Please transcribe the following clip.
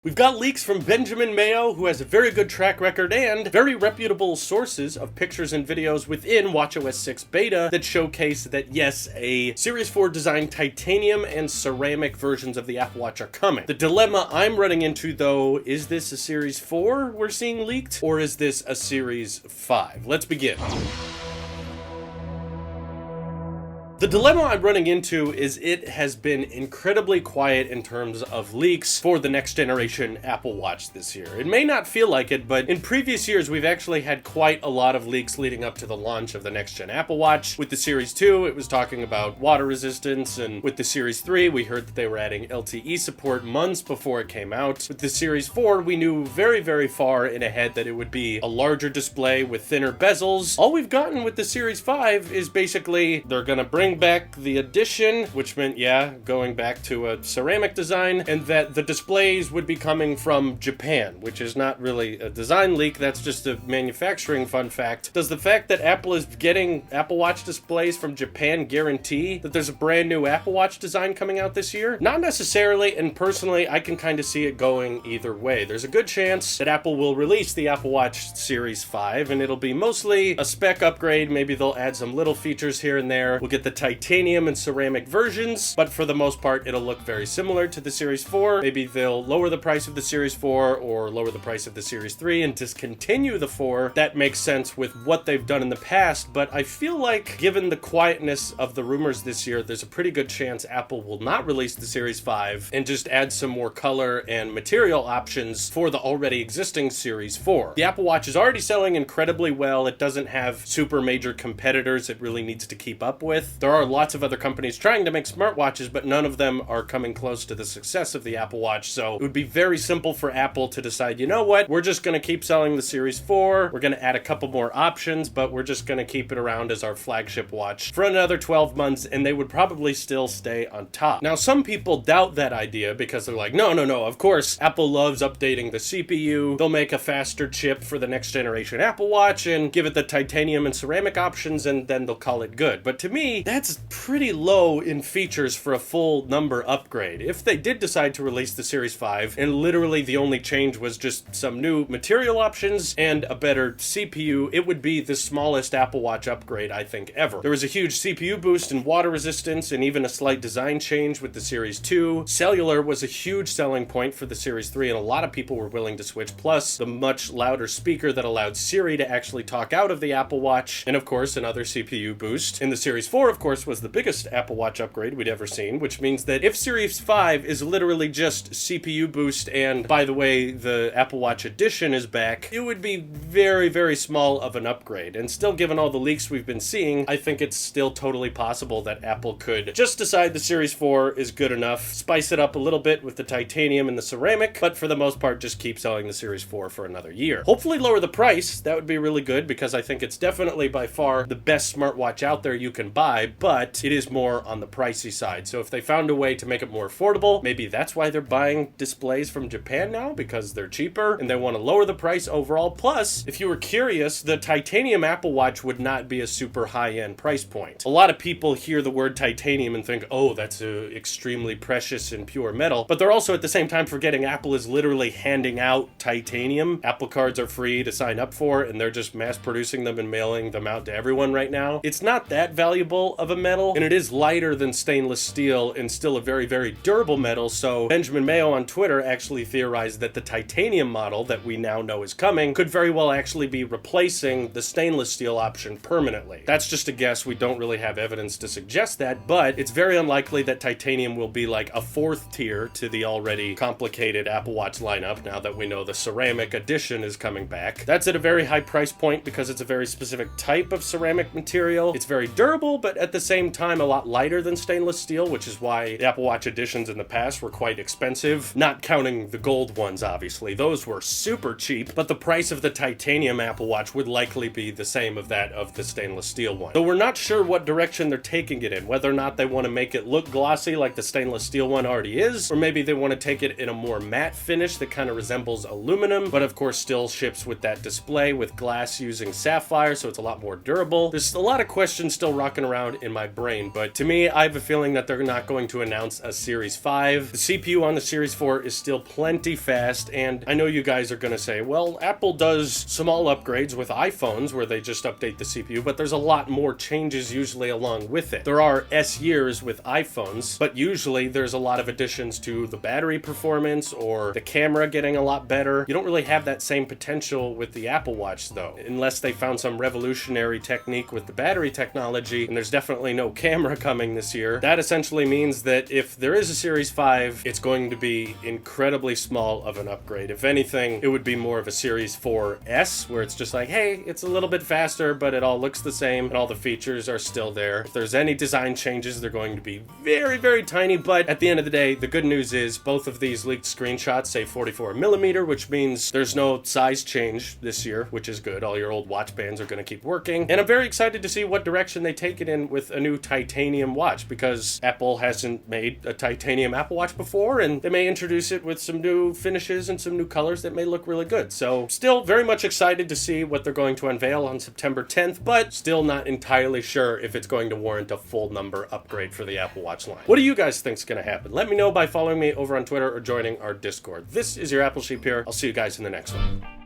We've got leaks from Benjamin Mayo, who has a very good track record and very reputable sources of pictures and videos within watchOS 6 beta that showcase that yes, a Series 4 designed titanium and ceramic versions of the Apple Watch are coming. The dilemma I'm running into though, is this a Series 4 we're seeing leaked, or is this a Series 5? Let's begin. The dilemma I'm running into is it has been incredibly quiet in terms of leaks for the next generation Apple Watch this year. It may not feel like it, but in previous years we've actually had quite a lot of leaks leading up to the launch of the next gen Apple Watch. With the Series 2, it was talking about water resistance, and with the Series 3, we heard that they were adding LTE support months before it came out. With the Series 4, we knew very far in ahead that it would be a larger display with thinner bezels. All we've gotten with the Series 5 is basically they're gonna bring back the Edition, which meant, yeah, going back to a ceramic design, and that the displays would be coming from Japan, which is not really a design leak, that's just a manufacturing fun fact. Does the fact that Apple is getting Apple Watch displays from Japan guarantee that there's a brand new Apple Watch design coming out this year? Not necessarily, and personally, I can kind of see it going either way. There's a good chance that Apple will release the Apple Watch Series 5, and it'll be mostly a spec upgrade. Maybe they'll add some little features here and there. We'll get the titanium and ceramic versions, but for the most part, it'll look very similar to the Series 4. Maybe they'll lower the price of the Series 4 or lower the price of the Series 3 and discontinue the 4. That makes sense with what they've done in the past, but I feel like given the quietness of the rumors this year, there's a pretty good chance Apple will not release the Series 5 and just add some more color and material options for the already existing Series 4. The Apple Watch is already selling incredibly well. It doesn't have super major competitors it really needs to keep up with. There are lots of other companies trying to make smartwatches, but none of them are coming close to the success of the Apple Watch, so it would be very simple for Apple to decide, you know what, we're just going to keep selling the Series 4, we're going to add a couple more options, but we're just going to keep it around as our flagship watch for another 12 months, and they would probably still stay on top. Now, some people doubt that idea because they're like, no, of course, Apple loves updating the CPU, they'll make a faster chip for the next generation Apple Watch and give it the titanium and ceramic options, and then they'll call it good. But to me, that's pretty low in features for a full number upgrade. If they did decide to release the Series 5 and literally the only change was just some new material options and a better CPU, it would be the smallest Apple Watch upgrade I think ever. There was a huge CPU boost and water resistance and even a slight design change with the Series 2. Cellular was a huge selling point for the Series 3 and a lot of people were willing to switch, plus the much louder speaker that allowed Siri to actually talk out of the Apple Watch, and of course another CPU boost. And the Series 4 of course was the biggest Apple Watch upgrade we'd ever seen, which means that if Series 5 is literally just CPU boost and, by the way, the Apple Watch Edition is back, it would be very small of an upgrade. And still, given all the leaks we've been seeing, I think it's still totally possible that Apple could just decide the Series 4 is good enough, spice it up a little bit with the titanium and the ceramic, but for the most part just keep selling the Series 4 for another year. Hopefully lower the price, that would be really good, because I think it's definitely by far the best smartwatch out there you can buy, but it is more on the pricey side. So if they found a way to make it more affordable, maybe that's why they're buying displays from Japan now, because they're cheaper and they want to lower the price overall. Plus, if you were curious, the titanium Apple Watch would not be a super high-end price point. A lot of people hear the word titanium and think, oh, that's extremely precious and pure metal, but they're also at the same time forgetting Apple is literally handing out titanium. Apple cards are free to sign up for, and they're just mass producing them and mailing them out to everyone right now. It's not that valuable of a metal, and it is lighter than stainless steel and still a very durable metal. So Benjamin Mayo on Twitter actually theorized that the titanium model that we now know is coming could very well actually be replacing the stainless steel option permanently. That's just a guess. We don't really have evidence to suggest that, but it's very unlikely that titanium will be like a fourth tier to the already complicated Apple Watch lineup now that we know the ceramic edition is coming back. That's at a very high price point because it's a very specific type of ceramic material. It's very durable, but at the same time a lot lighter than stainless steel, which is why the Apple Watch editions in the past were quite expensive, not counting the gold ones obviously. Those were super cheap, but the price of the titanium Apple Watch would likely be the same of that of the stainless steel one. Though we're not sure what direction they're taking it in, whether or not they want to make it look glossy like the stainless steel one already is, or maybe they want to take it in a more matte finish that kind of resembles aluminum, but of course still ships with that display with glass using sapphire, so it's a lot more durable. There's a lot of questions still rocking around in my brain, but to me, I have a feeling that they're not going to announce a Series 5. The CPU on the Series 4 is still plenty fast, and I know you guys are going to say, well, Apple does small upgrades with iPhones where they just update the CPU, but there's a lot more changes usually along with it. There are S years with iPhones, but usually there's a lot of additions to the battery performance or the camera getting a lot better. You don't really have that same potential with the Apple Watch though, unless they found some revolutionary technique with the battery technology, and there's definitely no camera coming this year. That essentially means that if there is a Series 5, it's going to be incredibly small of an upgrade. If anything, it would be more of a Series 4S, where it's just like, hey, it's a little bit faster, but it all looks the same, and all the features are still there. If there's any design changes, they're going to be very, very tiny, but at the end of the day, the good news is both of these leaked screenshots say 44mm, which means there's no size change this year, which is good. All your old watch bands are going to keep working, and I'm very excited to see what direction they take it in with a new titanium watch, because Apple hasn't made a titanium Apple Watch before, and they may introduce it with some new finishes and some new colors that may look really good. So still very much excited to see what they're going to unveil on September 10th, but still not entirely sure if it's going to warrant a full number upgrade for the Apple Watch line. What do you guys think is going to happen? Let me know by following me over on Twitter or joining our Discord. This is your Apple Sheep here. I'll see you guys in the next one.